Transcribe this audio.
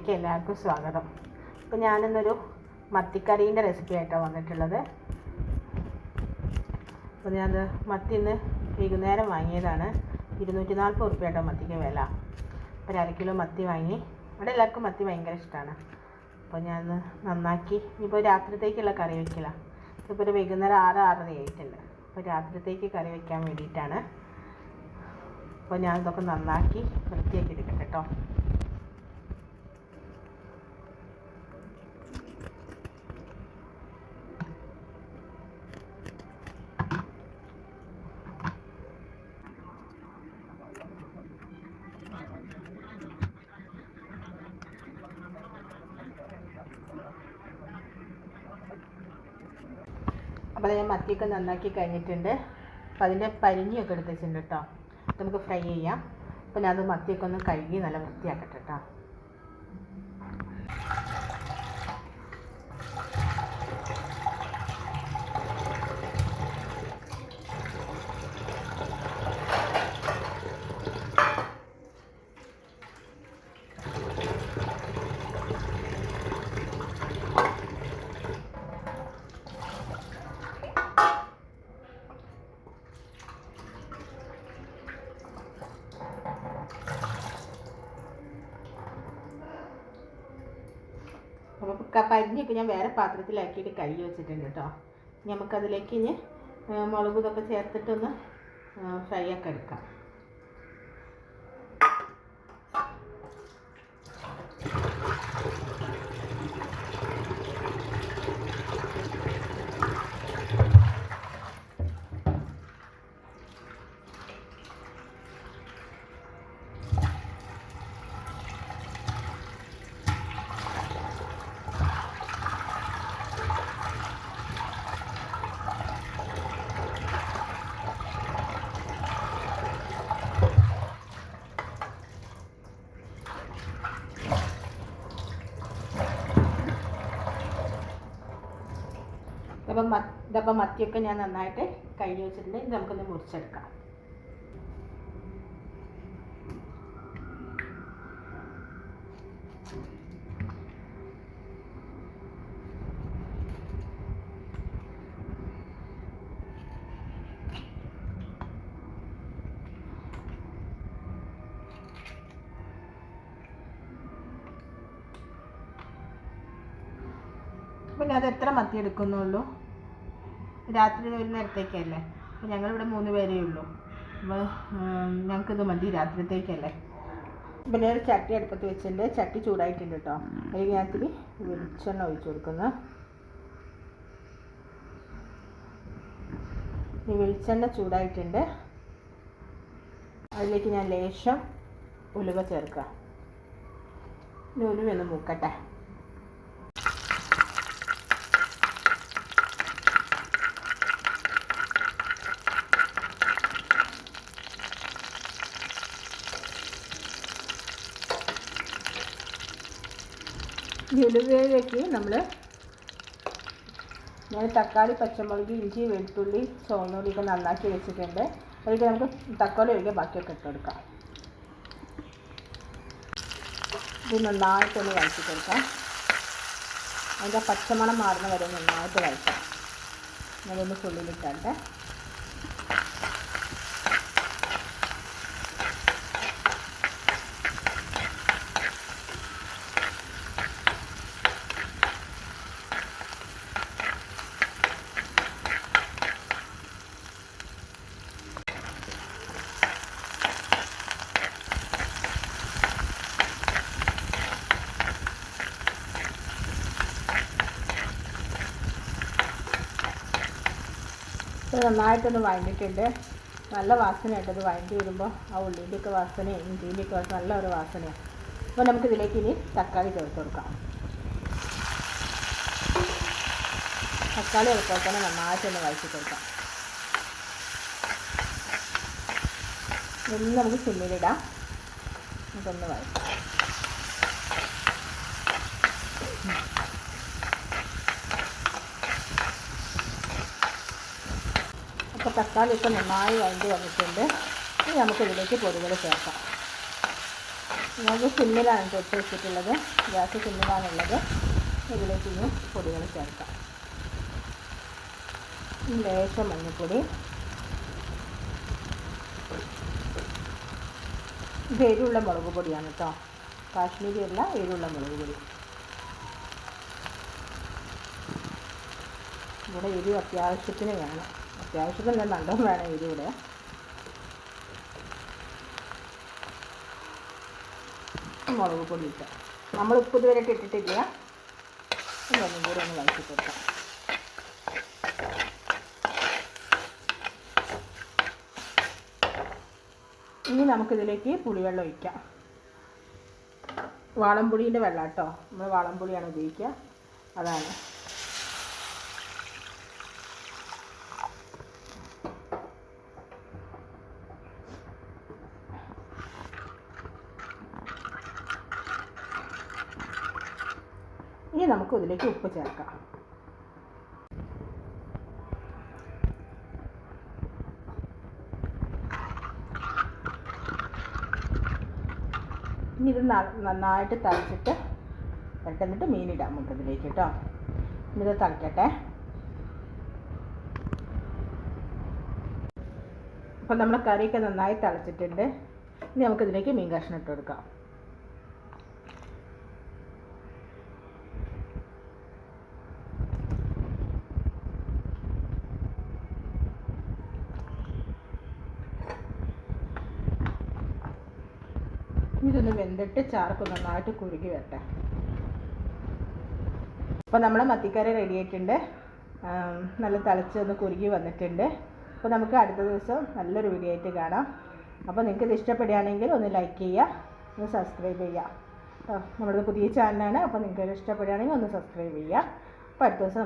വീഡിയോയിലേക്ക് എല്ലാവർക്കും സ്വാഗതം. അപ്പോൾ ഞാനിന്നൊരു മത്തിക്കറീൻ്റെ റെസിപ്പി ആയിട്ടാണ് വന്നിട്ടുള്ളത്. അപ്പോൾ ഞാനത് മത്തി ഇന്ന് വൈകുന്നേരം വാങ്ങിയതാണ്. 240 ഉറുപ്പ്യട്ടോ മത്തിക്ക് വില. അപ്പോൾ 1 കിലോ മത്തി വാങ്ങി. ഇവിടെ എല്ലാവർക്കും മത്തി ഭയങ്കര ഇഷ്ടമാണ്. അപ്പോൾ ഞാനത് നന്നാക്കി ഇപ്പോൾ രാത്രിത്തേക്കുള്ള കറി വയ്ക്കില്ല. ഇപ്പോൾ ഒരു വൈകുന്നേരം 6-6:30 ആയിട്ടുണ്ട്. അപ്പോൾ രാത്രിത്തേക്ക് കറി വയ്ക്കാൻ വേണ്ടിയിട്ടാണ്. അപ്പോൾ ഞാനിതൊക്കെ നന്നാക്കി വൃത്തിയാക്കി എടുക്കട്ടെ കേട്ടോ. അപ്പോൾ ഞാൻ മത്തിയൊക്കെ നന്നാക്കി കഴിഞ്ഞിട്ടുണ്ട്. അപ്പോൾ അതിൻ്റെ പരിഞ്ഞിയൊക്കെ എടുത്ത് വെച്ചിട്ടുണ്ട് കേട്ടോ. നമുക്ക് ഫ്രൈ ചെയ്യാം. അപ്പോൾ ഞാനത് മത്തിയൊക്കെ ഒന്ന് കഴുകി നല്ല വൃത്തിയാക്കട്ടെ കേട്ടോ. അപ്പോൾ പരിഞ്ഞൊക്കെ ഞാൻ വേറെ പാത്രത്തിലാക്കിയിട്ട് കഴുകി വെച്ചിട്ടുണ്ട് കേട്ടോ. നമുക്കതിലേക്ക് ഇനി മുളക് ഇതൊക്കെ ചേർത്തിട്ടൊന്ന് ഫ്രൈ ഒക്കെ എടുക്കാം. അപ്പം മത്തിയൊക്കെ ഞാൻ നന്നായിട്ട് കഴുകി വെച്ചിട്ടുണ്ട്. ഇത് നമുക്കൊന്ന് മുറിച്ചെടുക്കാം. പിന്നെ അത് എത്ര മത്തി എടുക്കുന്നുള്ളൂ? രാത്രി ഒരു നേരത്തേക്കല്ലേ. അപ്പോൾ ഞങ്ങളിവിടെ 3 പേരേ ഉള്ളൂ. അപ്പോൾ ഞങ്ങൾക്കിത് മതി രാത്രിത്തേക്കല്ലേ. പിന്നെ ഒരു ചട്ടി അടുപ്പത്ത് വെച്ചിട്ടുണ്ട്. ചട്ടി ചൂടായിട്ടുണ്ട് കേട്ടോ. അതിൽ ഞാൻ ഇത്തിരി വെളിച്ചെണ്ണ ഒഴിച്ചു കൊടുക്കുന്നു. ഈ വെളിച്ചെണ്ണ ചൂടായിട്ടുണ്ട്. അതിലേക്ക് ഞാൻ ലേശം ഉലുവ ചേർക്കാം. ഇനി ഉലുവയൊന്ന് മൂക്കട്ടെ. ഉലുവയിലേക്ക് ഞാൻ തക്കാളി, പച്ചമുളക്, ഇഞ്ചി, വെളുത്തുള്ളി, ചുവന്നുള്ളിയൊക്കെ നന്നാക്കി വെച്ചിട്ടുണ്ട്. അതിലേക്ക് നമുക്ക് തക്കാളി ഒഴികെ ബാക്കിയൊക്കെ ഇട്ട് കൊടുക്കാം. ഇത് നന്നായിട്ടൊന്ന് വഴറ്റി കൊടുക്കാം. അതിൻ്റെ പച്ചമണം മാറുന്ന വരെ നന്നായിട്ട് വഴറ്റാം. ഞാനൊന്ന് ഫുള്ളിലിട്ടുണ്ട്. നന്നായിട്ടൊന്ന് വഴഞ്ഞിട്ടുണ്ട്. നല്ല വാസനയായിട്ടത് വഴഞ്ഞി വരുമ്പോൾ ആ ഉള്ളിൻ്റെയൊക്കെ വാസനയും ഇഞ്ചിൻ്റെയൊക്കെ വാസന നല്ല ഒരു വാസനയാണ്. അപ്പോൾ നമുക്കിതിലേക്ക് ഇനി തക്കാളി ചേർത്ത് കൊടുക്കാം. തക്കാളി എടുക്കാൻ തന്നെ നന്നായിട്ടൊന്ന് വഴറ്റി കൊടുക്കാം. ഇന്ന് നമുക്ക് സിമ്മിലിടാം. നമുക്കൊന്ന് വഴറ്റാം. അപ്പോൾ തക്കാളി ഇപ്പോൾ നന്നായി വഴണ്ടി വന്നിട്ടുണ്ട്. ഇനി നമുക്കിതിലേക്ക് പൊടികൾ ചേർക്കാം. ഞങ്ങൾക്ക് സിമ്മിലാണ് തൊട്ട് വെച്ചിട്ടുള്ളത്, ഗ്യാസ് സിമ്മിലാണുള്ളത്. ഇതിലേക്ക് ഇനി പൊടികൾ ചേർക്കാം. ലേശം മഞ്ഞൾപ്പൊടി, ഇത് എരിവുള്ള മുളക് പൊടിയാണ് കേട്ടോ, കാശ്മീരി അല്ല, എരിവുള്ള മുളക് പൊടി. ഇവിടെ എരിവ് അത്യാവശ്യത്തിന് വേണം, അത്യാവശ്യത്തിന് നല്ലോണം വേണം എരിവിടെ. മുളക് പൊടി ഇട്ട് നമ്മൾ ഉപ്പ് ഇതുവരെ ഇട്ടിട്ടില്ല, ഇതൊന്നും കൂടി ഒന്ന് വഴറ്റി കൊടുക്കാം. ഇനി നമുക്കിതിലേക്ക് പുളിവെള്ളം ഒഴിക്കാം. വാളംപുളീൻ്റെ വെള്ളം കേട്ടോ, നമ്മൾ വാളംപുളിയാണ് ഉപയോഗിക്കുക, അതാണ്. ഇനി നമുക്ക് ഇതിലേക്ക് ഉപ്പ് ചേർക്കാം. ഇനി ഇത് നന്നായിട്ട് തിളച്ചിട്ട് എന്നിട്ട് മീനിടാം നമുക്ക് ഇതിലേക്ക് കേട്ടോ. ഇനി ഇത് തിളക്കട്ടെ. അപ്പം നമ്മുടെ കറിയൊക്കെ നന്നായി തിളച്ചിട്ടുണ്ട്. ഇനി നമുക്കിതിലേക്ക് മീൻ കഷ്ണം ഇട്ട് കൊടുക്കാം. ഇതൊന്ന് വെന്തിട്ട് ചാർക്ക് നന്നായിട്ട് കുറുകി വരട്ടെ. അപ്പോൾ നമ്മളെ മത്തിക്കറി റെഡി ആയിട്ടുണ്ട്, നല്ല തിളച്ചൊന്ന് കുറുകി വന്നിട്ടുണ്ട്. അപ്പോൾ നമുക്ക് അടുത്ത ദിവസം നല്ലൊരു വീഡിയോ ആയിട്ട് കാണാം. അപ്പോൾ നിങ്ങൾക്ക് ഇത് ഇഷ്ടപ്പെടുകയാണെങ്കിൽ ഒന്ന് ലൈക്ക് ചെയ്യുക, ഒന്ന് സബ്സ്ക്രൈബ് ചെയ്യുക. നമ്മുടെ പുതിയ ചാനലാണ്, അപ്പോൾ നിങ്ങൾക്ക് ഇഷ്ടപ്പെടുകയാണെങ്കിൽ ഒന്ന് സബ്സ്ക്രൈബ് ചെയ്യുക. അപ്പോൾ അടുത്ത ദിവസം